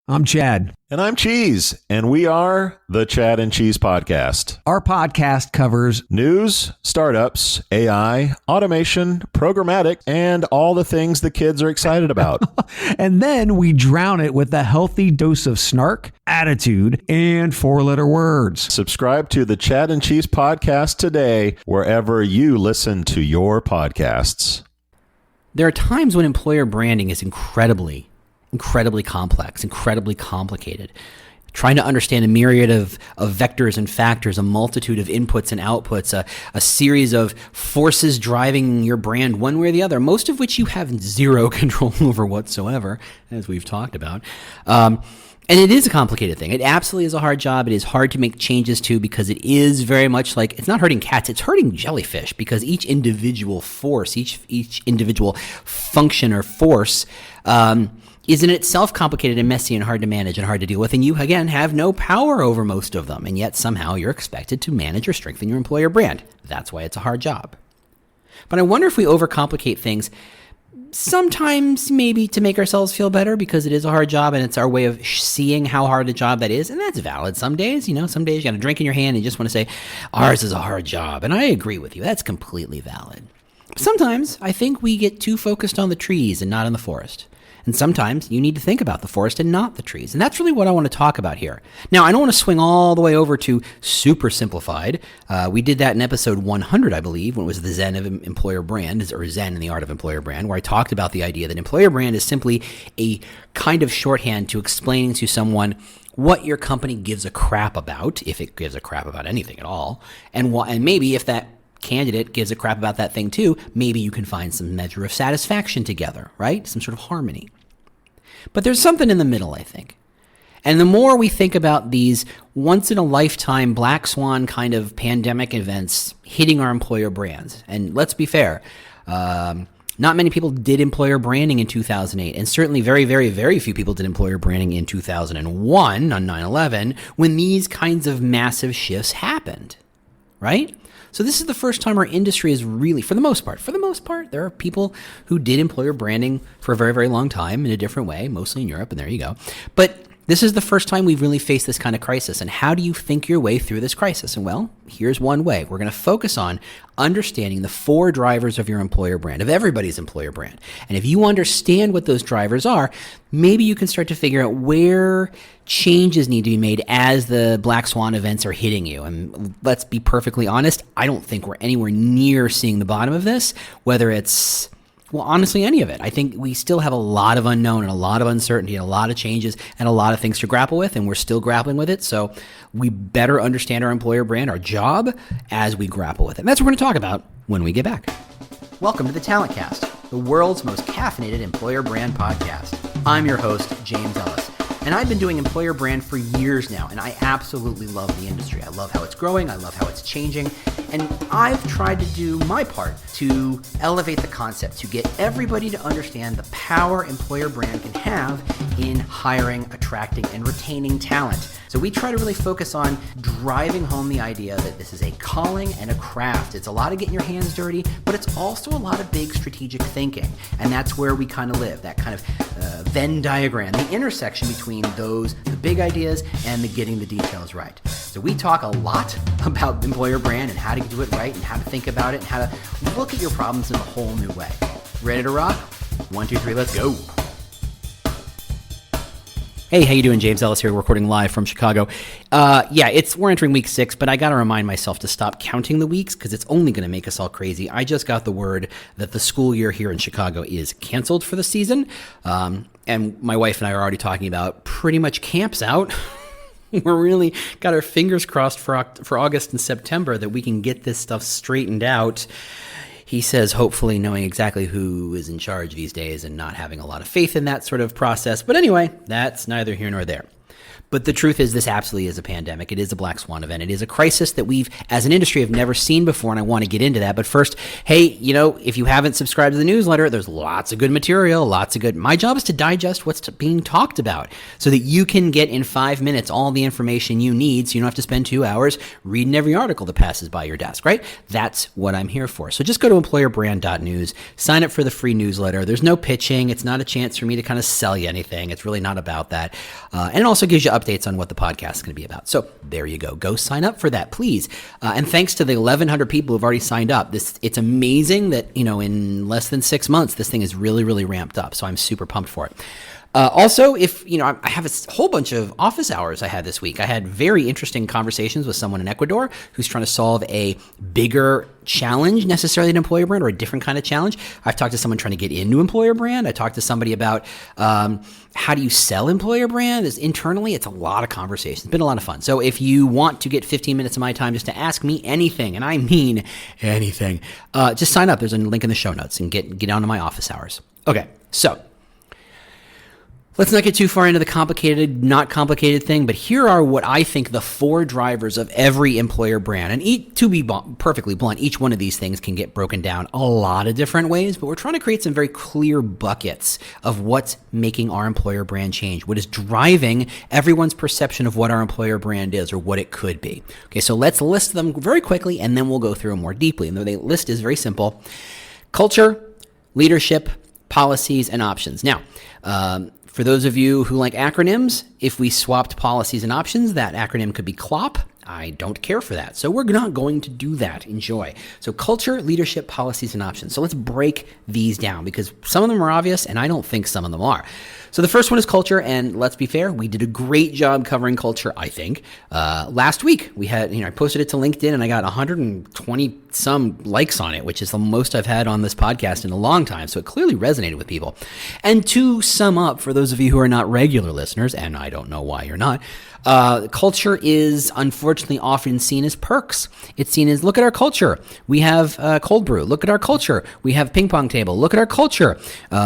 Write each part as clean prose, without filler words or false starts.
I'm Chad. And I'm Cheese, and we are the Chad and Cheese Podcast. Our podcast covers news, startups, AI, automation, programmatic, and all the things the kids are excited about. and then we drown it with a healthy dose of snark, attitude, and four-letter words. Subscribe to the Chad and Cheese Podcast today, wherever you listen to your podcasts. There are times when employer branding is incredibly complex, incredibly complicated. Trying to understand a myriad of vectors and factors, a multitude of inputs and outputs, a series of forces driving your brand one way or the other, most of which you have zero control over whatsoever, as we've talked about. And it is a complicated thing. It absolutely is a hard job. It is hard to make changes to because it is very much like, it's not hurting cats, it's hurting jellyfish, because each individual force, each individual function or force is in itself complicated and messy and hard to manage and hard to deal with. And you, again, have no power over most of them. And yet somehow you're expected to manage or strengthen your employer brand. That's why it's a hard job. But I wonder if we overcomplicate things, sometimes maybe to make ourselves feel better, because it is a hard job and it's our way of seeing how hard a job that is. And that's valid some days. Some days you got a drink in your hand and you just want to say, ours is a hard job. And I agree with you. That's completely valid. Sometimes I think we get too focused on the trees and not on the forest. And sometimes you need to think about the forest and not the trees. And that's really what I want to talk about here. Now, I don't want to swing all the way over to super simplified. We did that in episode 100, I believe, when it was the Zen of Employer Brand, or Zen in the Art of Employer Brand, where I talked about the idea that employer brand is simply a kind of shorthand to explaining to someone what your company gives a crap about, if it gives a crap about anything at all, and maybe if that candidate gives a crap about that thing too, maybe you can find some measure of satisfaction together, right? Some sort of harmony. But there's something in the middle, I think. And the more we think about these once-in-a-lifetime black swan kind of pandemic events hitting our employer brands, and let's be fair, not many people did employer branding in 2008, and certainly very, very, very few people did employer branding in 2001 on 9/11 when these kinds of massive shifts happened, right? So this is the first time our industry is really, for the most part, there are people who did employer branding for a very, very long time in a different way, mostly in Europe, and there you go. But this is the first time we've really faced this kind of crisis. And how do you think your way through this crisis? And well, here's one way. We're going to focus on understanding the four drivers of your employer brand, of everybody's employer brand. And if you understand what those drivers are, maybe you can start to figure out where changes need to be made as the black swan events are hitting you. And let's be perfectly honest, I don't think we're anywhere near seeing the bottom of this, whether it's, well, honestly, any of it. I think we still have a lot of unknown and a lot of uncertainty and a lot of changes and a lot of things to grapple with, and we're still grappling with it. So we better understand our employer brand, our job, as we grapple with it. And that's what we're going to talk about when we get back. Welcome to the Talent Cast, the world's most caffeinated employer brand podcast. I'm your host, James Ellis. And I've been doing employer brand for years now, and I absolutely love the industry. I love how it's growing. I love how it's changing. And I've tried to do my part to elevate the concept, to get everybody to understand the power employer brand can have in hiring, attracting, and retaining talent. So we try to really focus on driving home the idea that this is a calling and a craft. It's a lot of getting your hands dirty, but it's also a lot of big strategic thinking. And that's where we kind of live, that kind of Venn diagram, the intersection between those, the big ideas, and the getting the details right. So we talk a lot about employer brand and how to do it right and how to think about it and how to look at your problems in a whole new way. Ready to rock? 1, 2, 3, let's go. Hey, how you doing? James Ellis here, recording live from Chicago. We're entering week 6, but I got to remind myself to stop counting the weeks because it's only going to make us all crazy. I just got the word that the school year here in Chicago is canceled for the season, and my wife and I are already talking about pretty much camps out. We're really got our fingers crossed for August and September that we can get this stuff straightened out. He says, hopefully knowing exactly who is in charge these days and not having a lot of faith in that sort of process. But anyway, that's neither here nor there. But the truth is, this absolutely is a pandemic. It is a black swan event. It is a crisis that we've, as an industry, have never seen before, and I want to get into that. But first, hey, if you haven't subscribed to the newsletter, there's lots of good material, my job is to digest what's being talked about so that you can get in 5 minutes all the information you need so you don't have to spend 2 hours reading every article that passes by your desk, right? That's what I'm here for. So just go to employerbrand.news, sign up for the free newsletter. There's no pitching. It's not a chance for me to kind of sell you anything. It's really not about that. And it also gives you updates on what the podcast is going to be about. So there you go. Go sign up for that, please. And thanks to the 1,100 people who've already signed up. It's amazing that, in less than 6 months, this thing is really, really ramped up. So I'm super pumped for it. Also, if, I have a whole bunch of office hours I had this week. I had very interesting conversations with someone in Ecuador who's trying to solve a bigger challenge necessarily in employer brand, or a different kind of challenge. I've talked to someone trying to get into employer brand. I talked to somebody about how do you sell employer brand internally. It's a lot of conversations. It's been a lot of fun. So if you want to get 15 minutes of my time just to ask me anything, and I mean anything, just sign up. There's a link in the show notes and get onto my office hours. Okay, so let's not get too far into the complicated, not complicated thing, but here are what I think the 4 drivers of every employer brand. And to be perfectly blunt, each one of these things can get broken down a lot of different ways, but we're trying to create some very clear buckets of what's making our employer brand change, what is driving everyone's perception of what our employer brand is or what it could be. Okay, so let's list them very quickly, and then we'll go through them more deeply. And the list is very simple: culture, leadership, policies, and options. Now, for those of you who like acronyms, if we swapped policies and options, that acronym could be CLOP. I don't care for that. So we're not going to do that. Enjoy. So culture, leadership, policies, and options. So let's break these down because some of them are obvious and I don't think some of them are. So the first one is culture, and let's be fair, we did a great job covering culture, I think. Last week, we had, I posted it to LinkedIn and I got 120 some likes on it, which is the most I've had on this podcast in a long time. So it clearly resonated with people. And to sum up, for those of you who are not regular listeners, and I don't know why you're not, culture is unfortunately often seen as perks. It's seen as, look at our culture. We have cold brew. Look at our culture. We have ping pong table. Look at our culture.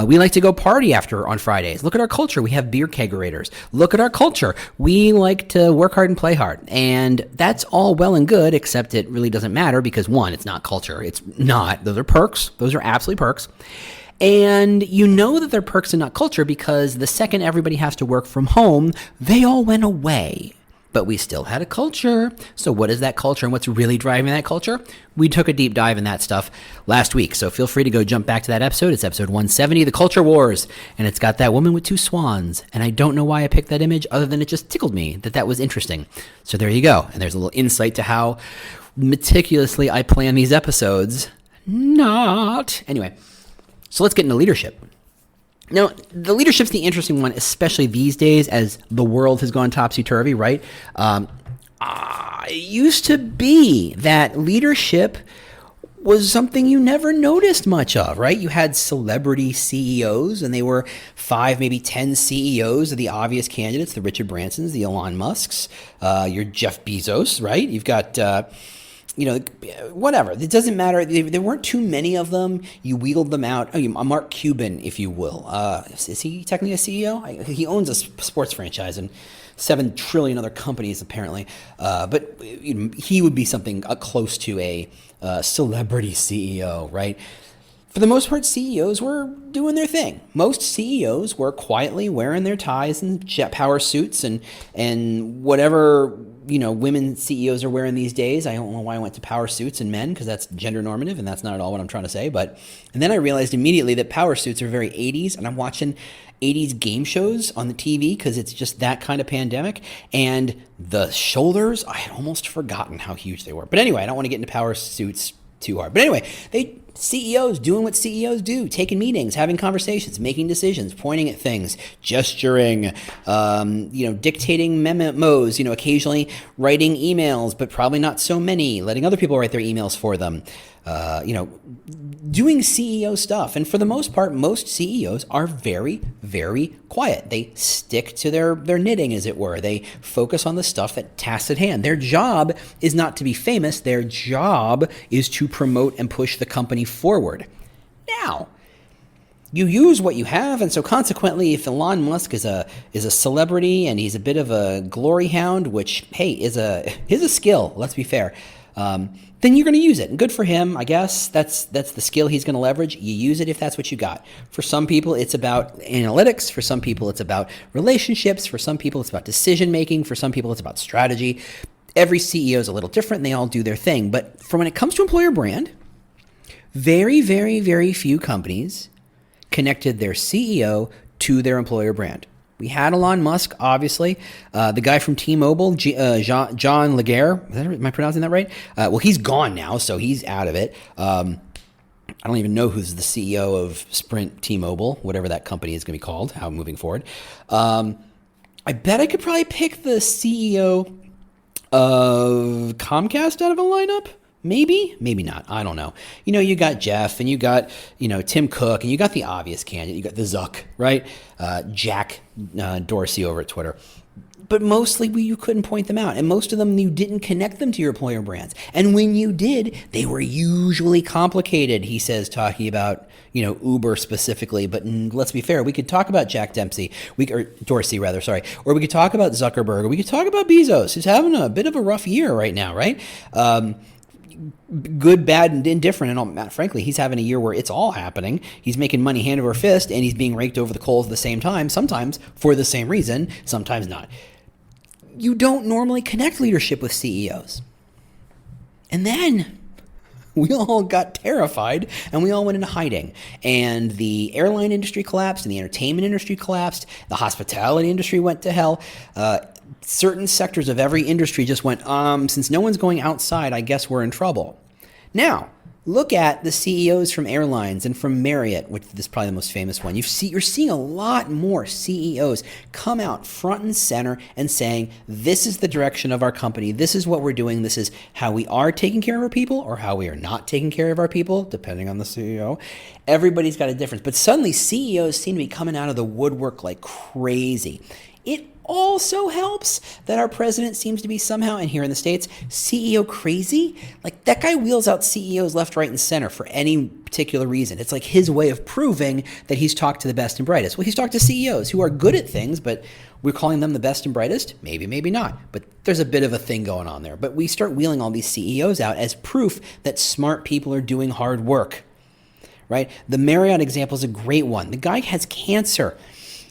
We like to go party on Fridays. Look at our culture. We have beer kegerators. Look at our culture. We like to work hard and play hard. And that's all well and good, except it really doesn't matter because, one, it's not culture. It's not. Those are perks. Those are absolutely perks. And you know that they're perks and not culture because the second everybody has to work from home, they all went away. But we still had a culture. So what is that culture and what's really driving that culture? We took a deep dive in that stuff last week. So feel free to go jump back to that episode. It's episode 170, The Culture Wars. And it's got that woman with 2 swans. And I don't know why I picked that image other than it just tickled me that was interesting. So there you go. And there's a little insight to how meticulously I plan these episodes. Anyway, so let's get into leadership. Now, the leadership's the interesting one, especially these days as the world has gone topsy-turvy, right? It used to be that leadership was something you never noticed much of, right? You had celebrity CEOs, and they were 5, maybe 10 CEOs of the obvious candidates, the Richard Bransons, the Elon Musks, your Jeff Bezos, right? You've got whatever. It doesn't matter. There weren't too many of them. You wheeled them out. Mark Cuban, if you will. Is he technically a CEO? He owns a sports franchise and 7 trillion other companies, apparently. But he would be something close to a celebrity CEO, right? For the most part, CEOs were doing their thing. Most CEOs were quietly wearing their ties and jet power suits and whatever women CEOs are wearing these days. I don't know why I went to power suits and men because that's gender normative and that's not at all what I'm trying to say. And then I realized immediately that power suits are very 80s, and I'm watching 80s game shows on the TV because it's just that kind of pandemic. And the shoulders, I had almost forgotten how huge they were. But anyway, I don't want to get into power suits too hard. But anyway, CEOs doing what CEOs do, taking meetings, having conversations, making decisions, pointing at things, gesturing, dictating memos, occasionally writing emails, but probably not so many, letting other people write their emails for them, doing CEO stuff. And for the most part, most CEOs are very, very quiet. They stick to their knitting, as it were. They focus on the stuff that tasks at hand. Their job is not to be famous. Their job is to promote and push the company forward. Now, you use what you have, and so consequently, if Elon Musk is a celebrity and he's a bit of a glory hound, which hey is a skill. Let's be fair. Then you're going to use it, and good for him, I guess. That's the skill he's going to leverage. You use it if that's what you got. For some people, it's about analytics. For some people, it's about relationships. For some people, it's about decision making. For some people, it's about strategy. Every CEO is a little different, and they all do their thing. But for when it comes to employer brand, very, very, very few companies connected their CEO to their employer brand. We had Elon Musk, obviously, the guy from T-Mobile, John Legere. Am I pronouncing that right? Well, he's gone now, so he's out of it. I don't even know who's the CEO of Sprint T-Mobile, whatever that company is going to be called, how moving forward. I bet I could probably pick the CEO of Comcast out of a lineup. Maybe not. I don't know. You got Jeff and you got, Tim Cook and you got the obvious candidate. You got the Zuck, right? Jack Dorsey over at Twitter. But mostly you couldn't point them out. And most of them, you didn't connect them to your employer brands. And when you did, they were usually complicated, he says, talking about, Uber specifically. But let's be fair, we could talk about Jack Dorsey, sorry. Or we could talk about Zuckerberg, or we could talk about Bezos, who's having a bit of a rough year right now, right? Good, bad, and indifferent. And frankly, he's having a year where it's all happening. He's making money hand over fist, and he's being raked over the coals at the same time, sometimes for the same reason, sometimes not. You don't normally connect leadership with CEOs. And then we all got terrified, and we all went into hiding. And the airline industry collapsed, and the entertainment industry collapsed. The hospitality industry went to hell. Certain sectors of every industry just went, since no one's going outside, I guess we're in trouble. Now, look at the CEOs from airlines and from Marriott, which is probably the most famous one. You're seeing a lot more CEOs come out front and center and saying, this is the direction of our company. This is what we're doing. This is how we are taking care of our people or how we are not taking care of our people, depending on the CEO. Everybody's got a difference. But suddenly CEOs seem to be coming out of the woodwork like crazy. It also helps that our president seems to be somehow, and here in the States, CEO crazy. Like, that guy wheels out CEOs left, right, and center for any particular reason. It's like his way of proving that he's talked to the best and brightest. Well, he's talked to CEOs who are good at things, but we're calling them the best and brightest? Maybe, maybe not. But there's a bit of a thing going on there. But we start wheeling all these CEOs out as proof that smart people are doing hard work, right? The Marriott example is a great one. The guy has cancer.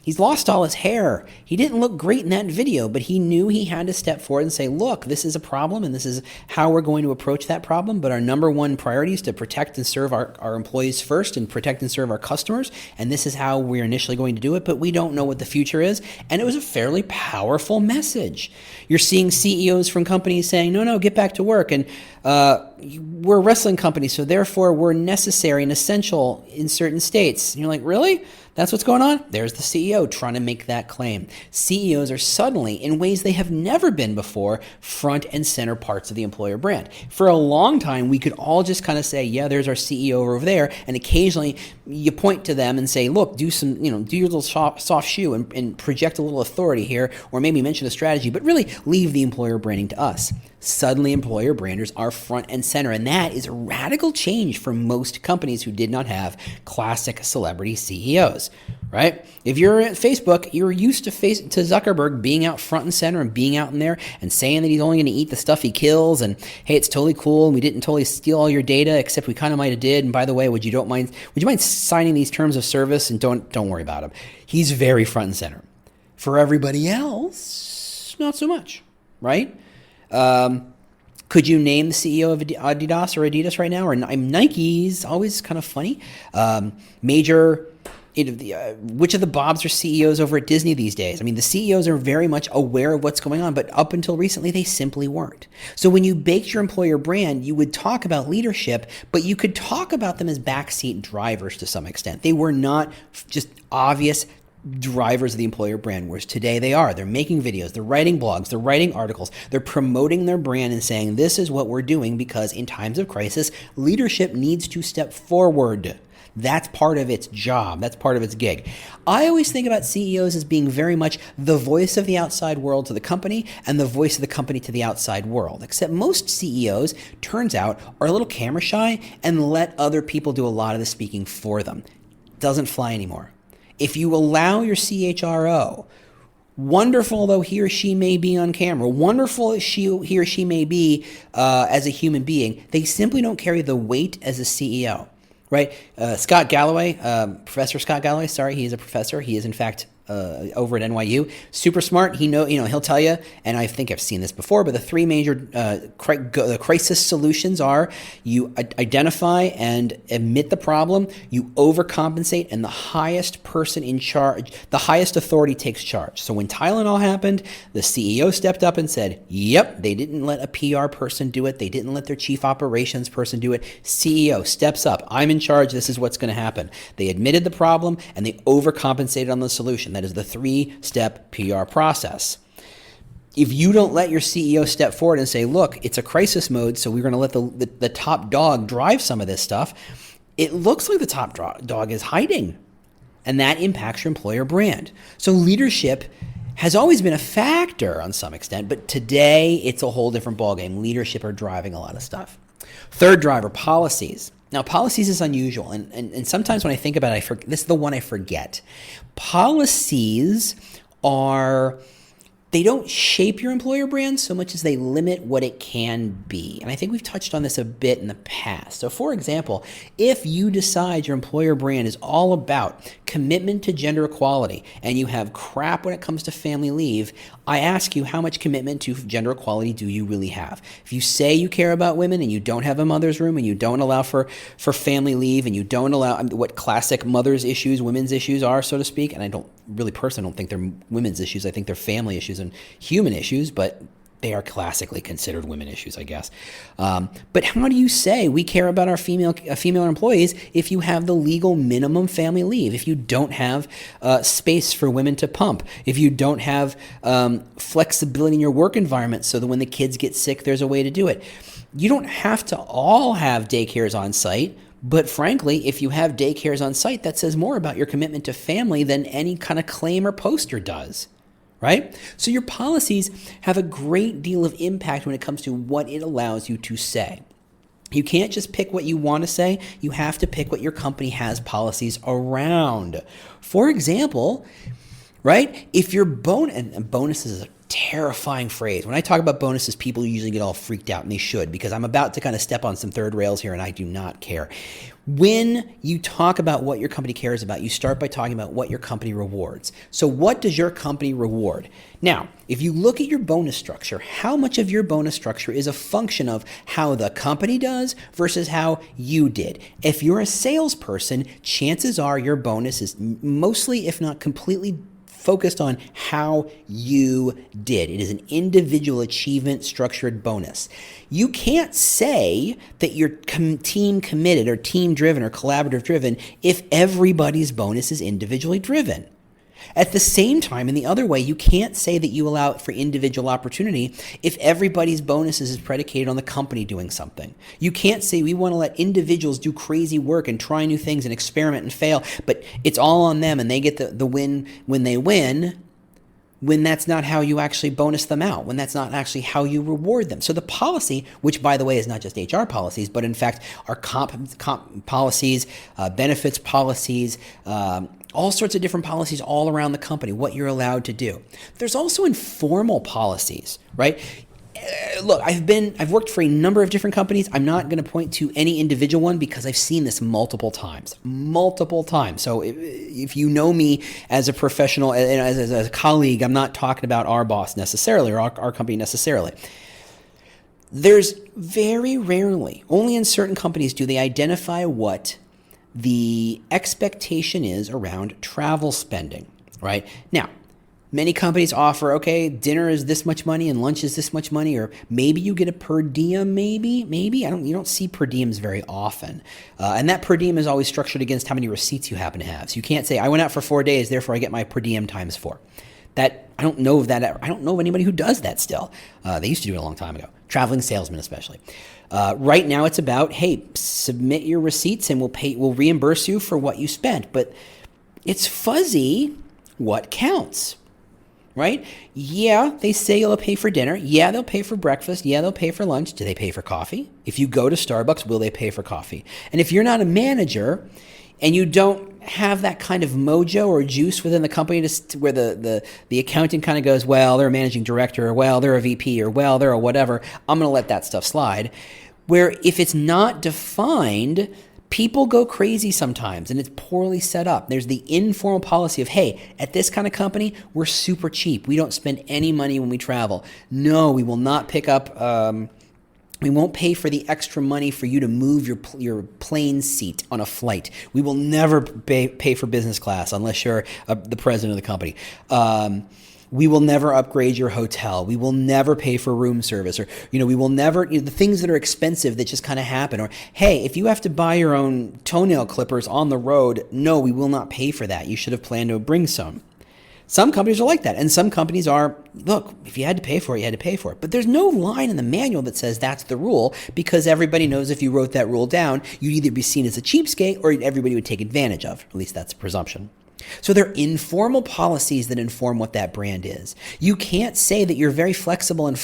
He's lost all his hair. He didn't look great in that video, but he knew he had to step forward and say, look, this is a problem and this is how we're going to approach that problem. But our number one priority is to protect and serve our employees first and protect and serve our customers. And this is how we're initially going to do it, but we don't know what the future is. And it was a fairly powerful message. You're seeing CEOs from companies saying, no, get back to work. And we're a wrestling company, so therefore we're necessary and essential in certain states. And you're like, really? That's what's going on? There's the CEO trying to make that claim. CEOs are suddenly, in ways they have never been before, front and center parts of the employer brand. For a long time, we could all just kind of say, yeah, there's our CEO over there. And occasionally you point to them and say, look, do your little soft shoe and project a little authority here, or maybe mention a strategy, but really leave the employer branding to us. Suddenly, employer branders are front and center, and that is a radical change for most companies who did not have classic celebrity CEOs, right? If you're at Facebook, you're used to Zuckerberg being out front and center and being out in there and saying that he's only going to eat the stuff he kills, and hey, it's totally cool, and we didn't totally steal all your data, except we kind of might have did, and by the way, would you mind signing these terms of service, and don't worry about him. He's very front and center. For everybody else, not so much, right? Could you name the CEO of Adidas right now? Or Nike's always kind of funny. Which of the Bobs are CEOs over at Disney these days? I mean, the CEOs are very much aware of what's going on, but up until recently, they simply weren't. So when you baked your employer brand, you would talk about leadership, but you could talk about them as backseat drivers to some extent. They were not just obvious drivers of the employer brand, whereas today they are. They're making videos, they're writing blogs, they're writing articles, they're promoting their brand and saying, this is what we're doing because in times of crisis, leadership needs to step forward. That's part of its job. That's part of its gig. I always think about CEOs as being very much the voice of the outside world to the company and the voice of the company to the outside world. Except most CEOs, turns out, are a little camera shy and let other people do a lot of the speaking for them. doesn't fly anymore. If you allow your CHRO, wonderful though he or she may be on camera, wonderful as he or she may be as a human being, they simply don't carry the weight as a CEO, right? Scott Galloway, Professor Scott Galloway, sorry, he is a professor. He is in fact over at NYU, super smart. He'll tell you, and I think I've seen this before, but the three major the crisis solutions are: you identify and admit the problem, you overcompensate, and the highest person in charge, the highest authority takes charge. So when Tylenol happened, the CEO stepped up and said, yep, they didn't let a PR person do it. They didn't let their chief operations person do it. CEO steps up. I'm in charge. This is what's going to happen. They admitted the problem and they overcompensated on the solution. That is the 3-step PR process. If you don't let your CEO step forward and say, look, it's a crisis mode, so we're going to let the top dog drive some of this stuff, it looks like the top dog is hiding. And that impacts your employer brand. So leadership has always been a factor on some extent, but today it's a whole different ballgame. Leadership are driving a lot of stuff. Third driver, policies. Now, policies is unusual, and sometimes when I think about it, this is the one I forget. Policies they don't shape your employer brand so much as they limit what it can be. And I think we've touched on this a bit in the past. So for example, if you decide your employer brand is all about commitment to gender equality and you have crap when it comes to family leave, I ask you, how much commitment to gender equality do you really have? If you say you care about women and you don't have a mother's room and you don't allow for family leave and you don't allow what classic mother's issues, women's issues are, so to speak, and I don't think they're women's issues. I think they're family issues and human issues, but they are classically considered women issues, I guess. But how do you say we care about our female employees if you have the legal minimum family leave, if you don't have space for women to pump, if you don't have flexibility in your work environment so that when the kids get sick, there's a way to do it? You don't have to all have daycares on site, but frankly, if you have daycares on site, that says more about your commitment to family than any kind of claim or poster does. Right? So your policies have a great deal of impact when it comes to what it allows you to say. You can't just pick what you want to say. You have to pick what your company has policies around. For example, right? If your bonuses is a terrifying phrase. When I talk about bonuses, people usually get all freaked out, and they should, because I'm about to kind of step on some third rails here, and I do not care. When you talk about what your company cares about, you start by talking about what your company rewards. So what does your company reward? Now, if you look at your bonus structure, how much of your bonus structure is a function of how the company does versus how you did? If you're a salesperson, chances are your bonus is mostly, if not completely, focused on how you did. It is an individual achievement structured bonus. You can't say that you're team committed or team driven or collaborative driven if everybody's bonus is individually driven. At the same time, in the other way, you can't say that you allow for individual opportunity if everybody's bonuses is predicated on the company doing something. You can't say we want to let individuals do crazy work and try new things and experiment and fail, but it's all on them and they get the win when they win, when that's not how you actually bonus them out, when that's not actually how you reward them. So the policy, which by the way is not just HR policies, but in fact are comp policies, benefits policies, all sorts of different policies all around the company, what you're allowed to do. There's also informal policies, right? Look, I've worked for a number of different companies. I'm not going to point to any individual one because I've seen this multiple times. So if you know me as a professional, as a colleague, I'm not talking about our boss necessarily or our company necessarily. There's very rarely, only in certain companies, do they identify what the expectation is around travel spending, right? Now, many companies offer, okay, dinner is this much money and lunch is this much money, or maybe you get a per diem, maybe. You don't see per diems very often. And that per diem is always structured against how many receipts you happen to have. So you can't say, I went out for 4 days, therefore I get my per diem times 4. I don't know of anybody who does that still. They used to do it a long time ago. Traveling salesmen especially. Right now it's about, hey, submit your receipts and we'll reimburse you for what you spent. But it's fuzzy what counts, right? Yeah, they say you'll pay for dinner. Yeah, they'll pay for breakfast. Yeah, they'll pay for lunch. Do they pay for coffee? If you go to Starbucks, will they pay for coffee? And if you're not a manager and you don't have that kind of mojo or juice within the company where the accountant kind of goes, well, they're a managing director, or well, they're a VP, or well, they're a whatever, I'm going to let that stuff slide. Where if it's not defined, people go crazy sometimes and it's poorly set up. There's the informal policy of, hey, at this kind of company, we're super cheap. We don't spend any money when we travel. No, we will not pick up, we won't pay for the extra money for you to move your plane seat on a flight. We will never pay for business class unless you're the president of the company. We will never upgrade your hotel. We will never pay for room service, or we will never the things that are expensive that just kind of happen. Or hey, if you have to buy your own toenail clippers on the road, no, we will not pay for that. You should have planned to bring some. Some companies are like that, and some companies are, look, if you had to pay for it, you had to pay for it. But there's no line in the manual that says that's the rule, because everybody knows if you wrote that rule down, you'd either be seen as a cheapskate or everybody would take advantage of. At least that's a presumption. So they're informal policies that inform what that brand is. You can't say that you're very flexible and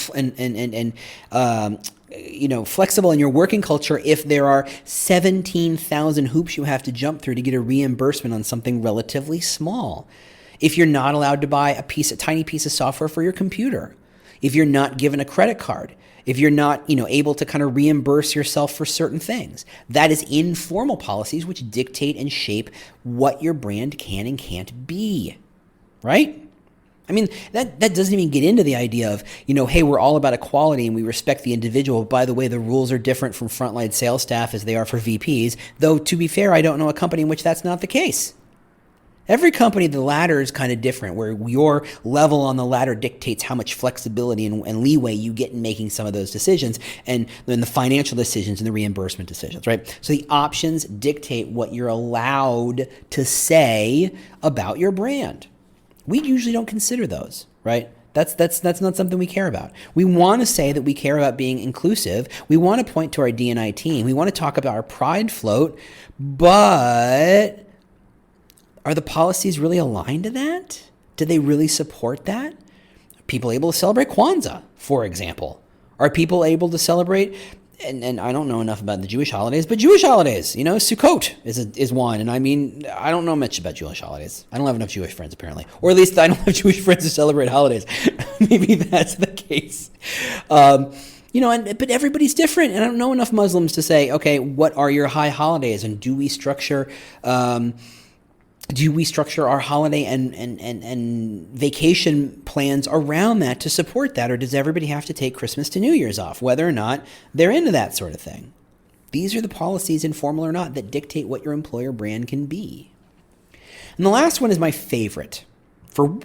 flexible in your working culture if there are 17,000 hoops you have to jump through to get a reimbursement on something relatively small. If you're not allowed to buy a tiny piece of software for your computer, if you're not given a credit card, if you're not, able to kind of reimburse yourself for certain things, that is informal policies which dictate and shape what your brand can and can't be, right? I mean, that doesn't even get into the idea of, hey, we're all about equality and we respect the individual. By the way, the rules are different from frontline sales staff as they are for VPs, though to be fair, I don't know a company in which that's not the case. Every company, the ladder is kind of different, where your level on the ladder dictates how much flexibility and leeway you get in making some of those decisions, and then the financial decisions and the reimbursement decisions, right? So the options dictate what you're allowed to say about your brand. We usually don't consider those, right? That's not something we care about. We want to say that we care about being inclusive. We want to point to our D&I team. We want to talk about our pride float, but are the policies really aligned to that? Do they really support that? Are people able to celebrate Kwanzaa, for example? Are people able to celebrate, and I don't know enough about the Jewish holidays, but Jewish holidays, Sukkot is one. And I mean, I don't know much about Jewish holidays. I don't have enough Jewish friends, apparently. Or at least I don't have Jewish friends who celebrate holidays. Maybe that's the case. But everybody's different. And I don't know enough Muslims to say, okay, what are your high holidays? And do we structure our holiday and vacation plans around that to support that? Or does everybody have to take Christmas to New Year's off, whether or not they're into that sort of thing? These are the policies, informal or not, that dictate what your employer brand can be. And the last one is my favorite for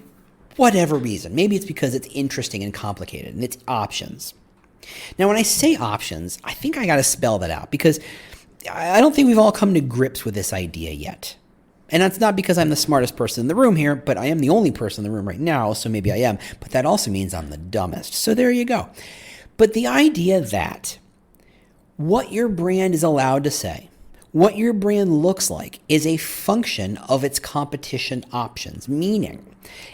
whatever reason. Maybe it's because it's interesting and complicated, and it's options. Now, when I say options, I think I got to spell that out, because I don't think we've all come to grips with this idea yet. And that's not because I'm the smartest person in the room here, but I am the only person in the room right now, so maybe I am. But that also means I'm the dumbest. So there you go. But the idea that what your brand is allowed to say, what your brand looks like, is a function of its competition options. Meaning,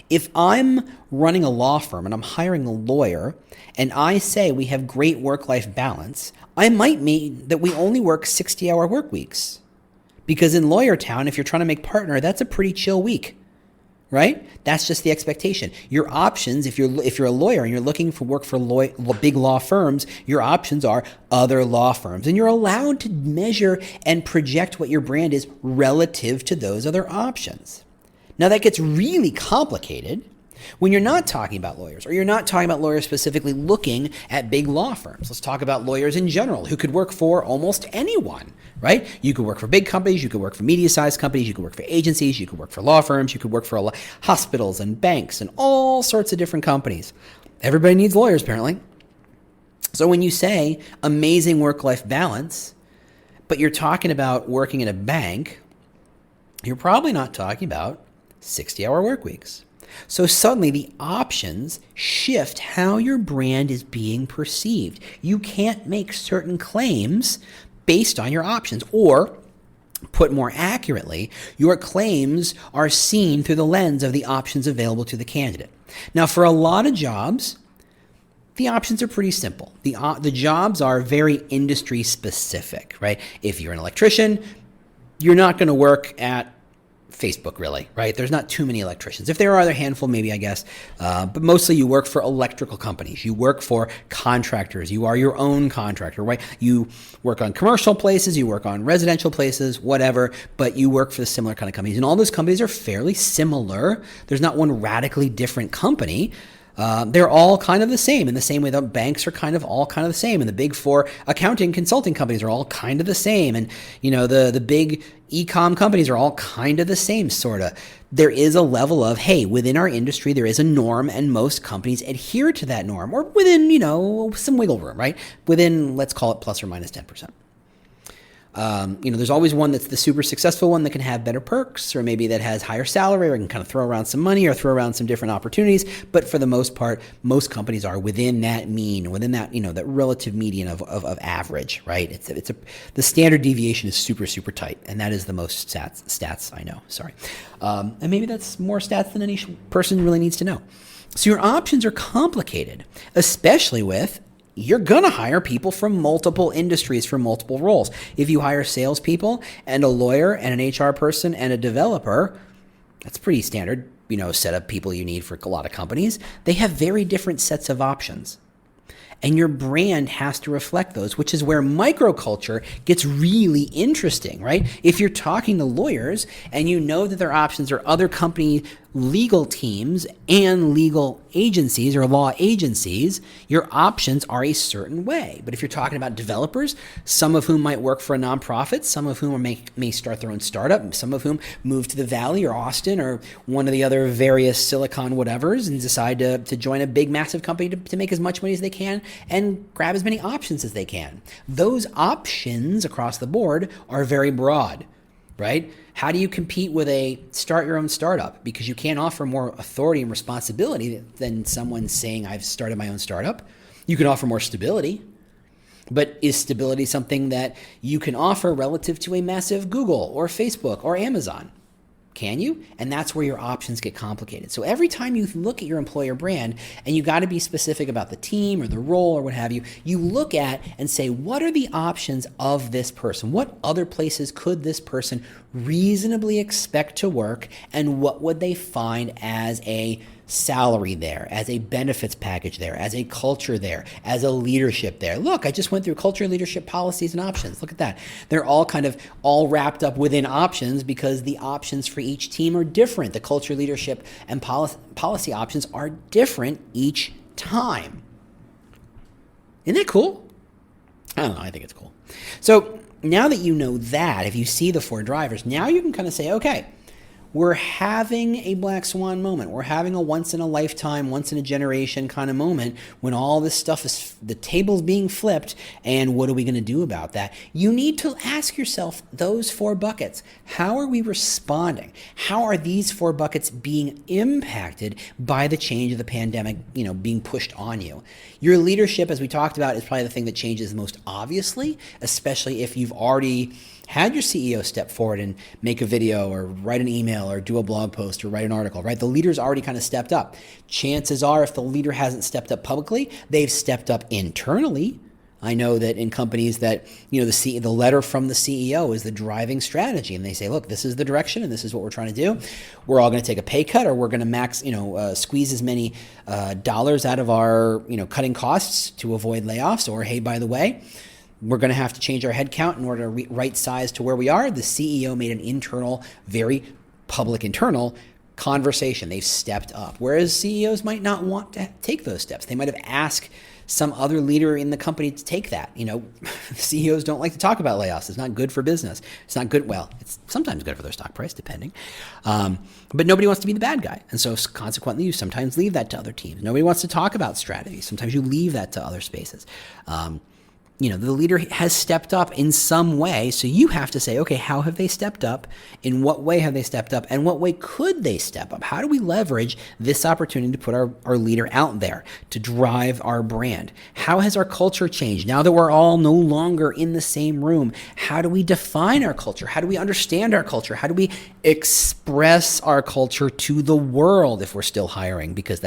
if I'm running a law firm and I'm hiring a lawyer and I say we have great work-life balance, I might mean that we only work 60-hour work weeks. Because in Lawyer Town, if you're trying to make partner, that's a pretty chill week, right? That's just the expectation. Your options, if you're a lawyer and you're looking for work for big law firms, your options are other law firms. And you're allowed to measure and project what your brand is relative to those other options. Now, that gets really complicated when you're not talking about lawyers, or you're not talking about lawyers specifically looking at big law firms. Let's talk about lawyers in general who could work for almost anyone, right? You could work for big companies, you could work for medium-sized companies, you could work for agencies, you could work for law firms, you could work for hospitals and banks and all sorts of different companies. Everybody needs lawyers, apparently. So when you say amazing work-life balance, but you're talking about working in a bank, you're probably not talking about 60-hour work weeks. So suddenly the options shift how your brand is being perceived. You can't make certain claims based on your options, or put more accurately, your claims are seen through the lens of the options available to the candidate. Now, for a lot of jobs, the options are pretty simple. The jobs are very industry specific, right? If you're an electrician, you're not going to work at Facebook, really, right? There's not too many electricians. If there are a handful, maybe, I guess. But mostly you work for electrical companies. You work for contractors. You are your own contractor, right? You work on commercial places. You work on residential places, whatever. But you work for the similar kind of companies. And all those companies are fairly similar. There's not one radically different company. They're all kind of the same in the same way that banks are kind of all kind of the same. And the big four accounting consulting companies are all kind of the same. And, the big e-com companies are all kind of the same, sort of. There is a level of, hey, within our industry, there is a norm, and most companies adhere to that norm, or within, some wiggle room, right? Within, let's call it plus or minus 10%. There's always one that's the super successful one that can have better perks, or maybe that has higher salary, or can kind of throw around some money or throw around some different opportunities. But for the most part, most companies are within that mean, within that, that relative median of average, right? The standard deviation is super, super tight. And that is the most stats I know. Sorry. And maybe that's more stats than any person really needs to know. So your options are complicated, especially with you're going to hire people from multiple industries for multiple roles. If you hire salespeople and a lawyer and an HR person and a developer, that's pretty standard, set of people you need for a lot of companies. They have very different sets of options. And your brand has to reflect those, which is where microculture gets really interesting, right? If you're talking to lawyers and you know that their options are other company legal teams and legal agencies or law agencies, your options are a certain way. But if you're talking about developers, some of whom might work for a nonprofit, some of whom may start their own startup, some of whom move to the Valley or Austin or one of the other various Silicon whatevers and decide to join a big, massive company to make as much money as they can and grab as many options as they can. Those options across the board are very broad, right? How do you compete with a start your own startup? Because you can't offer more authority and responsibility than someone saying I've started my own startup. You can offer more stability, but is stability something that you can offer relative to a massive Google or Facebook or Amazon? Can you? And that's where your options get complicated. So every time you look at your employer brand, and you got to be specific about the team or the role or what have you, you look at and say, what are the options of this person? What other places could this person reasonably expect to work? And what would they find as a salary there, as a benefits package there, as a culture there, as a leadership there? Look, I just went through culture, leadership, policies, and options. Look at that. They're all wrapped up within options because the options for each team are different. The culture, leadership, and policy options are different each time. Isn't that cool? I don't know. I think it's cool. So now that you know that, if you see the four drivers, now you can kind of say, okay, we're having a black swan moment. We're having a once in a lifetime, once in a generation kind of moment when all this stuff is, the table's being flipped, and what are we going to do about that? You need to ask yourself those four buckets. How are we responding? How are these four buckets being impacted by the change of the pandemic, being pushed on you? Your leadership, as we talked about, is probably the thing that changes most obviously, especially if you've already had your CEO step forward and make a video or write an email or do a blog post or write an article, right? The leader's already kind of stepped up. Chances are, if the leader hasn't stepped up publicly, they've stepped up internally. I know that in companies that, the letter from the CEO is the driving strategy. And they say, look, this is the direction and this is what we're trying to do. We're all going to take a pay cut, or we're going to squeeze as many dollars out of our, cutting costs to avoid layoffs. Or, hey, by the way, we're going to have to change our headcount in order to right size to where we are. The CEO made an internal, very public internal conversation. They've stepped up. Whereas CEOs might not want to take those steps. They might have asked some other leader in the company to take that. CEOs don't like to talk about layoffs. It's not good for business. It's not good. Well, it's sometimes good for their stock price, depending. But nobody wants to be the bad guy. And so consequently, you sometimes leave that to other teams. Nobody wants to talk about strategy. Sometimes you leave that to other spaces. The leader has stepped up in some way, so you have to say, okay, how have they stepped up? In what way have they stepped up? And what way could they step up? How do we leverage this opportunity to put our leader out there to drive our brand? How has our culture changed? Now that we're all no longer in the same room, how do we define our culture? How do we understand our culture? How do we express our culture to the world if we're still hiring? Because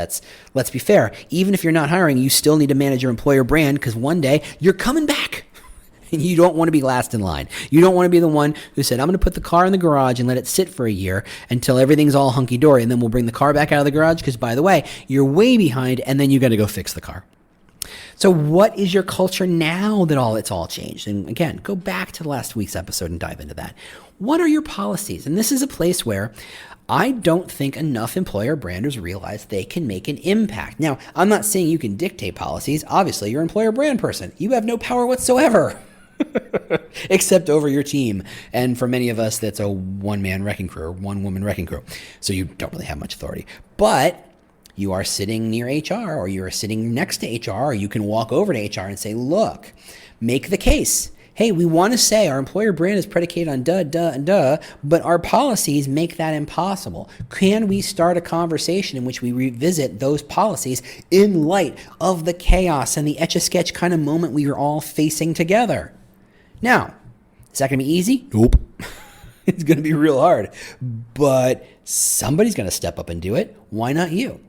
let's be fair, even if you're not hiring, you still need to manage your employer brand, because one day you're coming back. You don't want to be last in line. You don't want to be the one who said, I'm going to put the car in the garage and let it sit for a year until everything's all hunky-dory, and then we'll bring the car back out of the garage because, by the way, you're way behind, and then you got to go fix the car. So what is your culture now that it's all changed? And again, go back to last week's episode and dive into that. What are your policies? And this is a place where I don't think enough employer branders realize they can make an impact. Now, I'm not saying you can dictate policies. Obviously, you're an employer brand person. You have no power whatsoever. Except over your team. And for many of us, that's a one-man wrecking crew or one-woman wrecking crew. So you don't really have much authority. But you are sitting near HR, or you are sitting next to HR, or you can walk over to HR and say, look, make the case. Hey, we want to say our employer brand is predicated on and but our policies make that impossible. Can we start a conversation in which we revisit those policies in light of the chaos and the Etch-a-Sketch kind of moment we are all facing together? Now, is that going to be easy? Nope. It's going to be real hard. But somebody's going to step up and do it. Why not you?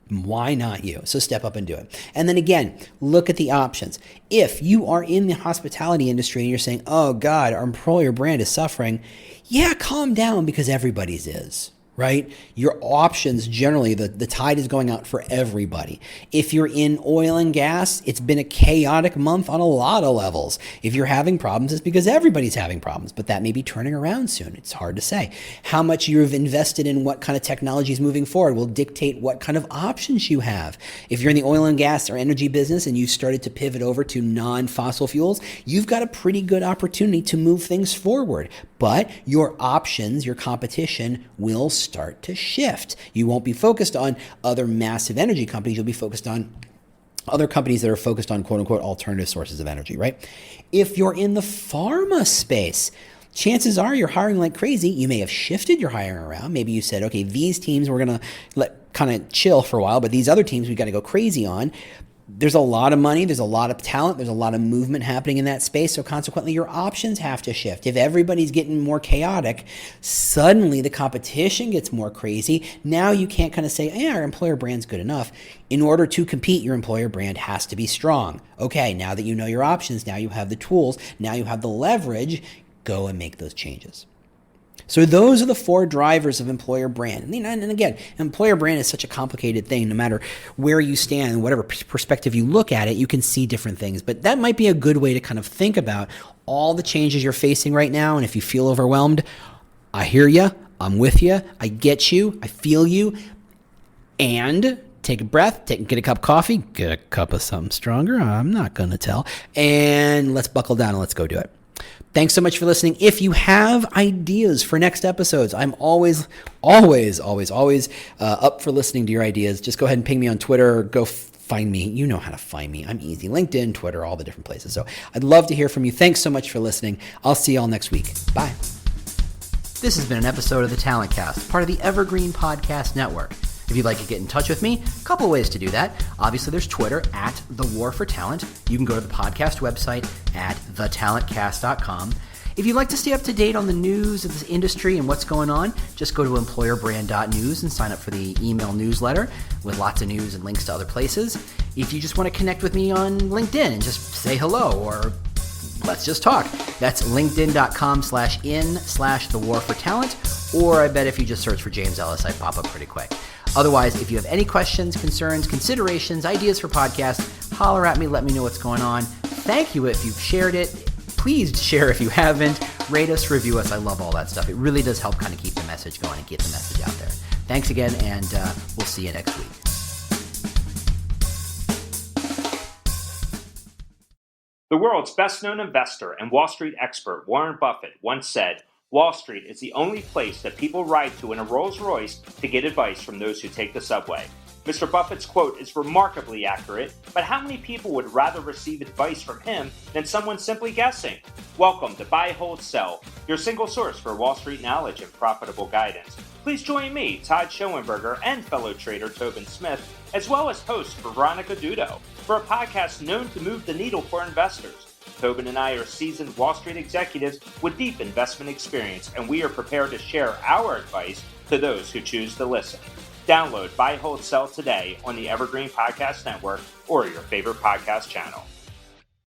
Why not you? So step up and do it. And then again, look at the options. If you are in the hospitality industry and you're saying, oh God, our employer brand is suffering, yeah, calm down because everybody's is. Right? Your options, generally, the tide is going out for everybody. If you're in oil and gas, it's been a chaotic month on a lot of levels. If you're having problems, it's because everybody's having problems, but that may be turning around soon. It's hard to say. How much you've invested in what kind of technology is moving forward will dictate what kind of options you have. If you're in the oil and gas or energy business and you started to pivot over to non-fossil fuels, you've got a pretty good opportunity to move things forward. But your options, your competition will start to shift. You won't be focused on other massive energy companies. You'll be focused on other companies that are focused on quote unquote alternative sources of energy, right? If you're in the pharma space, chances are you're hiring like crazy. You may have shifted your hiring around. Maybe you said, okay, these teams we're going to let kind of chill for a while, but these other teams we've got to go crazy on. There's a lot of money, there's a lot of talent, there's a lot of movement happening in that space, so consequently your options have to shift. If everybody's getting more chaotic, suddenly the competition gets more crazy. Now you can't kind of say, yeah, our employer brand's good enough. In order to compete, your employer brand has to be strong. Okay, now that you know your options, now you have the tools, now you have the leverage, go and make those changes. So those are the four drivers of employer brand. And again, employer brand is such a complicated thing. No matter where you stand, whatever perspective you look at it, you can see different things. But that might be a good way to kind of think about all the changes you're facing right now. And if you feel overwhelmed, I hear you. I'm with you. I get you. I feel you. And take a breath, get a cup of coffee, get a cup of something stronger. I'm not going to tell. And let's buckle down and let's go do it. Thanks so much for listening. If you have ideas for next episodes, I'm always up for listening to your ideas. Just go ahead and ping me on Twitter. Or go find me. You know how to find me. I'm easy. LinkedIn, Twitter, all the different places. So I'd love to hear from you. Thanks so much for listening. I'll see you all next week. Bye. This has been an episode of The Talent Cast, part of the Evergreen Podcast Network. If you'd like to get in touch with me, a couple of ways to do that. Obviously, there's Twitter at The War for Talent. You can go to the podcast website at thetalentcast.com. If you'd like to stay up to date on the news of this industry and what's going on, just go to employerbrand.news and sign up for the email newsletter with lots of news and links to other places. If you just want to connect with me on LinkedIn and just say hello or let's just talk, that's linkedin.com/in/thewarfortalent, or I bet if you just search for James Ellis, I pop up pretty quick. Otherwise, if you have any questions, concerns, considerations, ideas for podcasts, holler at me, let me know what's going on. Thank you if you've shared it. Please share if you haven't. Rate us, review us. I love all that stuff. It really does help kind of keep the message going and get the message out there. Thanks again, and we'll see you next week. The world's best-known investor and Wall Street expert Warren Buffett once said, "Wall Street is the only place that people ride to in a Rolls-Royce to get advice from those who take the subway." Mr. Buffett's quote is remarkably accurate, but how many people would rather receive advice from him than someone simply guessing? Welcome to Buy, Hold, Sell, your single source for Wall Street knowledge and profitable guidance. Please join me, Todd Schoenberger, and fellow trader Tobin Smith, as well as host Veronica Dudo, for a podcast known to move the needle for investors. Tobin and I are seasoned Wall Street executives with deep investment experience, and we are prepared to share our advice to those who choose to listen. Download Buy, Hold, Sell today on the Evergreen Podcast Network or your favorite podcast channel.